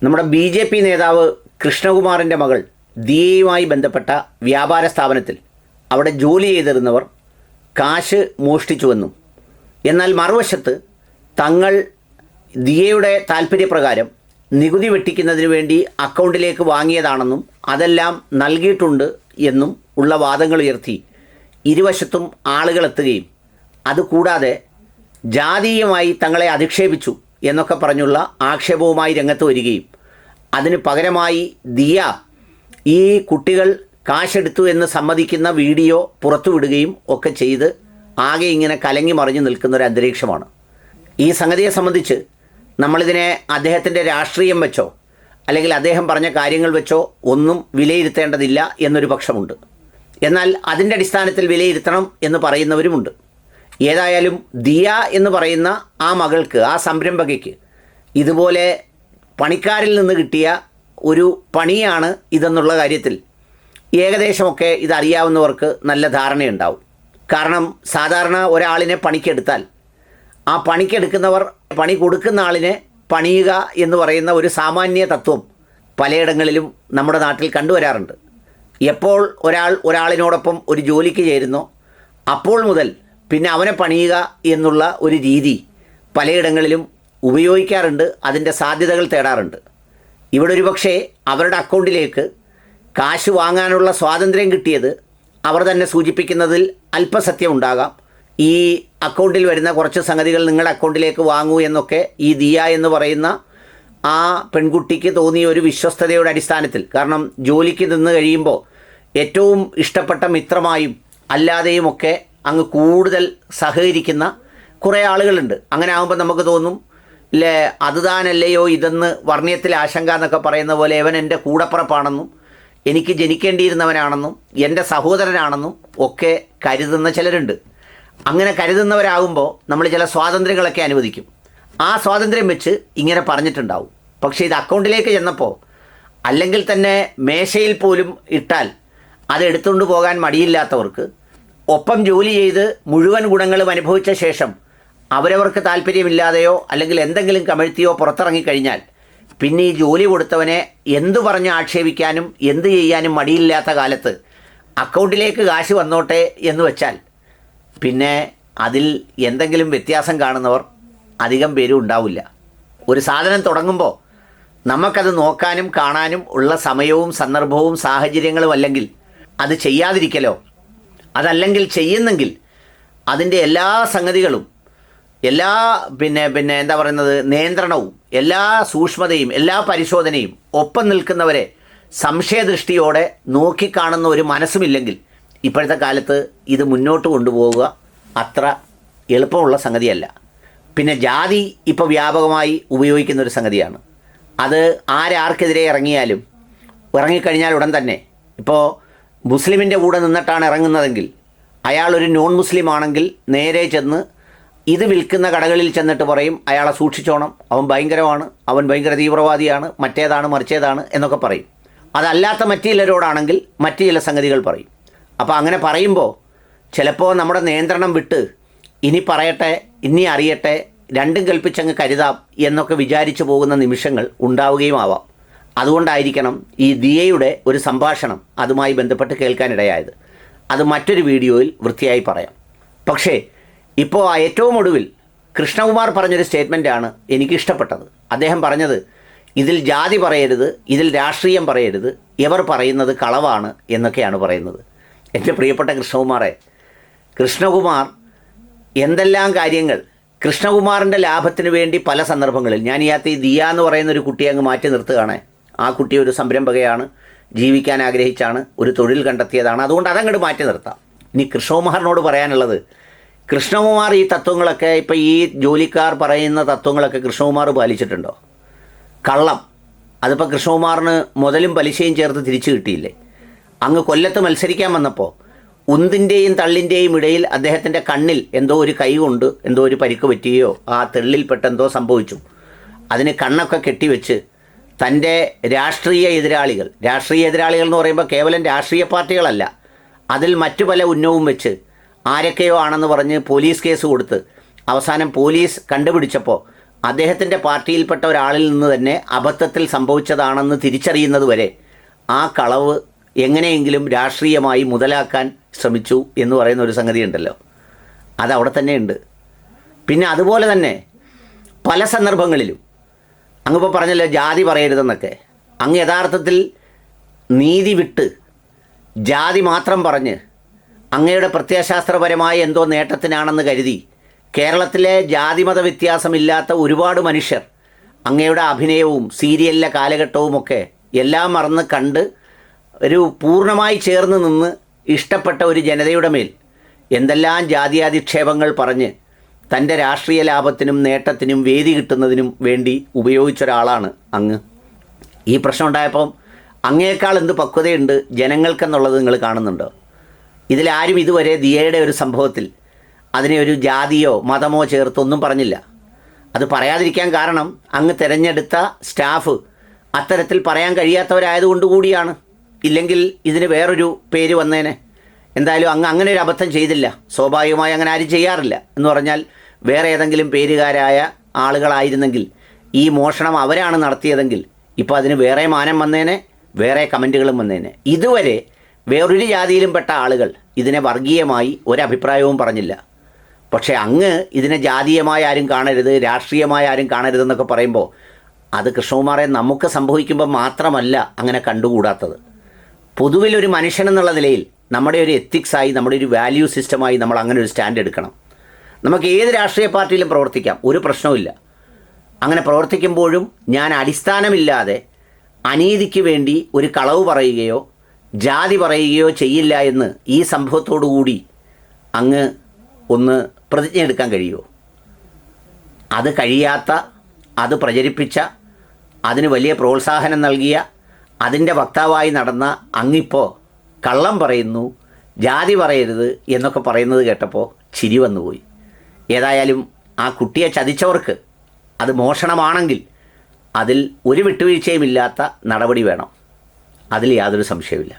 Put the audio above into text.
നമ്മുടെ BJP നേതാവ് കൃഷ്ണകുമാറിൻ്റെ മകൾ ദിയയുമായി ബന്ധപ്പെട്ട വ്യാപാര സ്ഥാപനത്തിൽ അവിടെ ജോലി ചെയ്തിരുന്നവർ കാശ് മോഷ്ടിച്ചുവെന്നും എന്നാൽ മറുവശത്ത് തങ്ങൾ ദിയയുടെ താൽപ്പര്യപ്രകാരം നികുതി വെട്ടിക്കുന്നതിന് വേണ്ടി അക്കൗണ്ടിലേക്ക് വാങ്ങിയതാണെന്നും അതെല്ലാം നൽകിയിട്ടുണ്ട് എന്നും ഉള്ള വാദങ്ങൾ ഉയർത്തി ഇരുവശത്തും ആളുകളെത്തുകയും അതുകൂടാതെ ജാതീയമായി തങ്ങളെ അധിക്ഷേപിച്ചു എന്നൊക്കെ പറഞ്ഞുള്ള ആക്ഷേപവുമായി രംഗത്ത് വരികയും അതിന് പകരമായി ദിയ ഈ കുട്ടികൾ കാശെടുത്തു എന്ന് സമ്മതിക്കുന്ന വീഡിയോ പുറത്തുവിടുകയും ഒക്കെ ചെയ്ത് ആകെ ഇങ്ങനെ കലങ്ങി മറിഞ്ഞു നിൽക്കുന്ന ഒരു അന്തരീക്ഷമാണ്. ഈ സംഗതിയെ സംബന്ധിച്ച് നമ്മളിതിനെ അദ്ദേഹത്തിൻ്റെ രാഷ്ട്രീയം വെച്ചോ അല്ലെങ്കിൽ അദ്ദേഹം പറഞ്ഞ കാര്യങ്ങൾ വെച്ചോ ഒന്നും വിലയിരുത്തേണ്ടതില്ല എന്നൊരു പക്ഷമുണ്ട്. എന്നാൽ അതിൻ്റെ അടിസ്ഥാനത്തിൽ വിലയിരുത്തണം എന്ന് പറയുന്നവരുമുണ്ട്. ഏതായാലും ദിയ എന്ന് പറയുന്ന ആ മകൾക്ക്, ആ സംരംഭകയ്ക്ക് ഇതുപോലെ പണിക്കാരിൽ നിന്ന് കിട്ടിയ ഒരു പണിയാണ് ഇതെന്നുള്ള കാര്യത്തിൽ ഏകദേശമൊക്കെ ഇതറിയാവുന്നവർക്ക് നല്ല ധാരണയുണ്ടാവും. കാരണം സാധാരണ ഒരാളിനെ പണിക്കെടുത്താൽ ആ പണിക്കെടുക്കുന്നവർ പണി കൊടുക്കുന്ന ആളിനെ പണിയുക എന്ന് പറയുന്ന ഒരു സാമാന്യ തത്വം പലയിടങ്ങളിലും നമ്മുടെ നാട്ടിൽ കണ്ടുവരാറുണ്ട്. എപ്പോൾ ഒരാളിനോടൊപ്പം ഒരു ജോലിക്ക് ചേരുന്നോ അപ്പോൾ മുതൽ പിന്നെ അവനെ പണിയുക എന്നുള്ള ഒരു രീതി പലയിടങ്ങളിലും ഉപയോഗിക്കാറുണ്ട്, അതിൻ്റെ സാധ്യതകൾ തേടാറുണ്ട്. ഇവിടെ ഒരു പക്ഷേ അവരുടെ അക്കൗണ്ടിലേക്ക് കാശ് വാങ്ങാനുള്ള സ്വാതന്ത്ര്യം കിട്ടിയത് അവർ തന്നെ സൂചിപ്പിക്കുന്നതിൽ അല്പസത്യം ഉണ്ടാകാം. ഈ അക്കൗണ്ടിൽ വരുന്ന കുറച്ച് സംഗതികൾ നിങ്ങളുടെ അക്കൗണ്ടിലേക്ക് വാങ്ങൂ എന്നൊക്കെ ഈ ദിയ എന്ന് പറയുന്ന ആ പെൺകുട്ടിക്ക് തോന്നിയ ഒരു വിശ്വസ്തതയുടെ അടിസ്ഥാനത്തിൽ, കാരണം ജോലിക്ക് നിന്ന് കഴിയുമ്പോൾ ഏറ്റവും ഇഷ്ടപ്പെട്ട മിത്രമായും അല്ലാതെയുമൊക്കെ അങ്ങ് കൂടുതൽ സഹകരിക്കുന്ന കുറേ ആളുകളുണ്ട്. അങ്ങനെ ആകുമ്പോൾ നമുക്ക് തോന്നും ഇല്ലേ, അതുതാനല്ലയോ ഇതെന്ന് വർണ്ണയത്തിൽ ആശങ്ക എന്നൊക്കെ പറയുന്ന പോലെ ഇവൻ എൻ്റെ കൂടപ്പുറപ്പാണെന്നും എനിക്ക് ജനിക്കേണ്ടിയിരുന്നവനാണെന്നും എൻ്റെ സഹോദരനാണെന്നും ഒക്കെ കരുതുന്ന ചിലരുണ്ട്. അങ്ങനെ കരുതുന്നവരാകുമ്പോൾ നമ്മൾ ചില സ്വാതന്ത്ര്യങ്ങളൊക്കെ അനുവദിക്കും. ആ സ്വാതന്ത്ര്യം വെച്ച് ഇങ്ങനെ പറഞ്ഞിട്ടുണ്ടാവും. പക്ഷേ ഇത് അക്കൗണ്ടിലേക്ക് ചെന്നപ്പോൾ, അല്ലെങ്കിൽ തന്നെ മേശയിൽ പോലും ഇട്ടാൽ അത് എടുത്തുകൊണ്ട് പോകാൻ മടിയില്ലാത്തവർക്ക്, ഒപ്പം ജോലി ചെയ്ത് മുഴുവൻ ഗുണങ്ങളും അനുഭവിച്ച ശേഷം അവരവർക്ക് താല്പര്യമില്ലാതെയോ അല്ലെങ്കിൽ എന്തെങ്കിലും കമഴ്ത്തിയോ പുറത്തിറങ്ങിക്കഴിഞ്ഞാൽ പിന്നെ ഈ ജോലി കൊടുത്തവനെ എന്തു പറഞ്ഞ് ആക്ഷേപിക്കാനും എന്ത് ചെയ്യാനും മടിയില്ലാത്ത കാലത്ത് അക്കൗണ്ടിലേക്ക് കാശ് വന്നോട്ടെ എന്ന് വെച്ചാൽ പിന്നെ അതിൽ എന്തെങ്കിലും വ്യത്യാസം കാണുന്നവർ അധികം പേരും ഉണ്ടാവില്ല. ഒരു സാധനം തുടങ്ങുമ്പോൾ നമുക്കത് നോക്കാനും കാണാനും ഉള്ള സമയവും സന്ദർഭവും സാഹചര്യങ്ങളും അല്ലെങ്കിൽ അത് ചെയ്യാതിരിക്കലോ, അതല്ലെങ്കിൽ ചെയ്യുന്നെങ്കിൽ അതിൻ്റെ എല്ലാ സംഗതികളും, എല്ലാ പിന്നെ എന്താ പറയുന്നത്, നിയന്ത്രണവും, എല്ലാ സൂക്ഷ്മതയും, എല്ലാ പരിശോധനയും ഒപ്പം നിൽക്കുന്നവരെ സംശയദൃഷ്ടിയോടെ നോക്കിക്കാണുന്ന ഒരു മനസ്സുമില്ലെങ്കിൽ ഇപ്പോഴത്തെ കാലത്ത് ഇത് മുന്നോട്ട് കൊണ്ടുപോവുക അത്ര എളുപ്പമുള്ള സംഗതിയല്ല. പിന്നെ ജാതി ഇപ്പോൾ വ്യാപകമായി ഉപയോഗിക്കുന്ന ഒരു സംഗതിയാണ്. അത് ആർക്കെതിരെ ഇറങ്ങിക്കഴിഞ്ഞാൽ ഉടൻ തന്നെ, ഇപ്പോൾ മുസ്ലിമിൻ്റെ കൂടെ നിന്നിട്ടാണ് ഇറങ്ങുന്നതെങ്കിൽ അയാളൊരു നോൺ മുസ്ലിം ആണെങ്കിൽ നേരെ ചെന്ന് ഇത് വിൽക്കുന്ന കടകളിൽ ചെന്നിട്ട് പറയും അയാളെ സൂക്ഷിച്ചോണം, അവൻ ഭയങ്കരമാണ്, അവൻ ഭയങ്കര തീവ്രവാദിയാണ്, മറ്റേതാണ് മറിച്ചേതാണ് എന്നൊക്കെ പറയും. അതല്ലാത്ത മറ്റു ചിലരോടാണെങ്കിൽ മറ്റു ചില സംഗതികൾ പറയും. അപ്പോൾ അങ്ങനെ പറയുമ്പോൾ ചിലപ്പോൾ നമ്മുടെ നിയന്ത്രണം വിട്ട് ഇനി പറയട്ടെ, ഇനി അറിയട്ടെ, രണ്ടും കൽപ്പിച്ചങ്ങ് കരുതാം എന്നൊക്കെ വിചാരിച്ചു പോകുന്ന നിമിഷങ്ങൾ ഉണ്ടാവുകയും ആവാം. അതുകൊണ്ടായിരിക്കണം ഈ ദിയയുടെ ഒരു സംഭാഷണം അതുമായി ബന്ധപ്പെട്ട് കേൾക്കാനിടയായത്. അത് മറ്റൊരു വീഡിയോയിൽ വൃത്തിയായി പറയാം. പക്ഷേ ഇപ്പോൾ ഏറ്റവും ഒടുവിൽ കൃഷ്ണകുമാർ പറഞ്ഞൊരു സ്റ്റേറ്റ്മെൻറ്റാണ് എനിക്കിഷ്ടപ്പെട്ടത്. അദ്ദേഹം പറഞ്ഞത്, ഇതിൽ ജാതി പറയരുത്, ഇതിൽ രാഷ്ട്രീയം പറയരുത്, ഇവർ പറയുന്നത് കളവാണ് എന്നൊക്കെയാണ് പറയുന്നത്. എൻ്റെ പ്രിയപ്പെട്ട കൃഷ്ണകുമാർ എന്തെല്ലാം കാര്യങ്ങൾ കൃഷ്ണകുമാറിൻ്റെ ലാഭത്തിന് വേണ്ടി പല സന്ദർഭങ്ങളിൽ, ഞാൻ ഈ ദിയ എന്ന് പറയുന്ന ഒരു കുട്ടിയെ അങ്ങ് മാറ്റി നിർത്തുകയാണ്. ആ കുട്ടി ഒരു സംരംഭകയാണ്, ജീവിക്കാൻ ആഗ്രഹിച്ചാണ്, ഒരു തൊഴിൽ കണ്ടെത്തിയതാണ്, അതുകൊണ്ട് അതങ്ങോട്ട് മാറ്റി നിർത്താം. ഇനി കൃഷ്ണകുമാറിനോട് പറയാനുള്ളത്, കൃഷ്ണകുമാർ ഈ തത്വങ്ങളൊക്കെ, ഇപ്പോൾ ഈ ജോലിക്കാർ പറയുന്ന തത്വങ്ങളൊക്കെ കൃഷ്ണകുമാർ പാലിച്ചിട്ടുണ്ടോ? കള്ളം, അതിപ്പോൾ കൃഷ്ണകുമാറിന് മുതലും പലിശയും ചേർത്ത് തിരിച്ചു കിട്ടിയില്ലേ? അങ്ങ് കൊല്ലത്ത് മത്സരിക്കാൻ വന്നപ്പോൾ ഉന്തിൻ്റെയും തള്ളിൻ്റെയും ഇടയിൽ അദ്ദേഹത്തിൻ്റെ കണ്ണിൽ എന്തോ ഒരു കൈ കൊണ്ട് എന്തോ ഒരു പരിക്ക് പറ്റുകയോ ആ തെള്ളിൽപ്പെട്ടെന്തോ സംഭവിച്ചു. അതിന് കണ്ണൊക്കെ കെട്ടിവെച്ച് തൻ്റെ രാഷ്ട്രീയ എതിരാളികൾ എന്ന് പറയുമ്പോൾ കേവലം രാഷ്ട്രീയ പാർട്ടികളല്ല, അതിൽ മറ്റു പല ഉന്നവും വെച്ച് ആരൊക്കെയോ ആണെന്ന് പറഞ്ഞ് പോലീസ് കേസ് കൊടുത്ത് അവസാനം പോലീസ് കണ്ടുപിടിച്ചപ്പോൾ അദ്ദേഹത്തിൻ്റെ പാർട്ടിയിൽപ്പെട്ട ഒരാളിൽ നിന്ന് തന്നെ അബദ്ധത്തിൽ സംഭവിച്ചതാണെന്ന് തിരിച്ചറിയുന്നത് വരെ ആ കളവ് എങ്ങനെയെങ്കിലും രാഷ്ട്രീയമായി മുതലാക്കാൻ ശ്രമിച്ചു എന്ന് പറയുന്ന ഒരു സംഗതി ഉണ്ടല്ലോ, അതവിടെ തന്നെയുണ്ട്. പിന്നെ അതുപോലെ തന്നെ പല സന്ദർഭങ്ങളിലും അങ്ങിപ്പോൾ പറഞ്ഞല്ലോ ജാതി പറയരുതെന്നൊക്കെ, അങ്ങ് യഥാർത്ഥത്തിൽ നീതി വിട്ട് ജാതി മാത്രം പറഞ്ഞ് അങ്ങയുടെ പ്രത്യയശാസ്ത്രപരമായ എന്തോ നേട്ടത്തിനാണെന്ന് കരുതി കേരളത്തിലെ ജാതിമത വ്യത്യാസമില്ലാത്ത ഒരുപാട് മനുഷ്യർ അങ്ങയുടെ അഭിനയവും സീരിയലിലെ കാലഘട്ടവുമൊക്കെ എല്ലാം മറന്ന് കണ്ട് ഒരു പൂർണ്ണമായി ചേർന്ന് നിന്ന് ഇഷ്ടപ്പെട്ട ഒരു ജനതയുടെ മേൽ എന്തെല്ലാം ജാതിയാധിക്ഷേപങ്ങൾ പറഞ്ഞ് തൻ്റെ രാഷ്ട്രീയ ലാഭത്തിനും നേട്ടത്തിനും വേദി കിട്ടുന്നതിനും വേണ്ടി ഉപയോഗിച്ചൊരാളാണ് അങ്ങ്. ഈ പ്രശ്നം ഉണ്ടായപ്പം അങ്ങേക്കാൾ എന്ത് പക്വതയുണ്ട് ജനങ്ങൾക്കെന്നുള്ളത് നിങ്ങൾ കാണുന്നുണ്ടോ? ഇതിലാരും ഇതുവരെ ദിയയുടെ ഒരു സംഭവത്തിൽ അതിനെ ഒരു ജാതിയോ മതമോ ചേർത്തൊന്നും പറഞ്ഞില്ല. അത് പറയാതിരിക്കാൻ കാരണം അങ്ങ് തിരഞ്ഞെടുത്ത സ്റ്റാഫ് അത്തരത്തിൽ പറയാൻ കഴിയാത്തവരായതുകൊണ്ട് കൂടിയാണ്. ഇല്ലെങ്കിൽ ഇതിന് വേറൊരു പേര് വന്നേനെ. എന്തായാലും അങ്ങ് അങ്ങനെ ഒരു അബദ്ധം ചെയ്തില്ല. സ്വാഭാവികമായി അങ്ങനെ ആരും ചെയ്യാറില്ല. എന്ന് പറഞ്ഞാൽ വേറെ ഏതെങ്കിലും പേരുകാരായ ആളുകളായിരുന്നെങ്കിൽ ഈ മോഷണം അവരാണ് നടത്തിയതെങ്കിൽ ഇപ്പോൾ അതിന് വേറെ മാനം വന്നേനെ, വേറെ കമൻറ്റുകളും വന്നേനെ. ഇതുവരെ വേറൊരു ജാതിയിലും പെട്ട ആളുകൾ ഇതിനെ വർഗീയമായി ഒരഭിപ്രായവും പറഞ്ഞില്ല. പക്ഷേ അങ്ങ് ഇതിനെ ജാതീയമായ ആരും കാണരുത്, രാഷ്ട്രീയമായ ആരും കാണരുതെന്നൊക്കെ പറയുമ്പോൾ അത് കൃഷ്ണകുമാറെ നമുക്ക് സംഭവിക്കുമ്പോൾ മാത്രമല്ല അങ്ങനെ കണ്ടുകൂടാത്തത്. പൊതുവിലൊരു മനുഷ്യനെന്നുള്ള നിലയിൽ നമ്മുടെ ഒരു എത്തിക്സായി, നമ്മുടെ ഒരു വാല്യൂ സിസ്റ്റമായി നമ്മൾ അങ്ങനെ ഒരു സ്റ്റാൻഡ് എടുക്കണം. നമുക്ക് ഏത് രാഷ്ട്രീയ പാർട്ടിയിലും പ്രവർത്തിക്കാം, ഒരു പ്രശ്നവുമില്ല. അങ്ങനെ പ്രവർത്തിക്കുമ്പോഴും ഞാൻ അടിസ്ഥാനമില്ലാതെ അനീതിക്ക് വേണ്ടി ഒരു കളവ് പറയുകയോ ജാതി പറയുകയോ ചെയ്യില്ല എന്ന് ഈ സംഭവത്തോടു കൂടി അങ്ങ് ഒന്ന് പ്രതിജ്ഞ എടുക്കാൻ കഴിയുമോ? അത് കഴിയാത്ത, അത് പ്രചരിപ്പിച്ച, അതിന് വലിയ പ്രോത്സാഹനം നൽകിയ, അതിൻ്റെ വക്താവായി നടന്ന അങ്ങിപ്പോൾ കള്ളം പറയുന്നു, ജാതി പറയരുത് എന്നൊക്കെ പറയുന്നത് കേട്ടപ്പോൾ ചിരി വന്നുപോയി. ഏതായാലും ആ കുട്ടിയെ ചതിച്ചവർക്ക് അത് മോഷണമാണെങ്കിൽ അതിൽ ഒരു വിട്ടുവീഴ്ചയുമില്ലാത്ത നടപടി വേണം. അതിൽ യാതൊരു സംശയവുമില്ല.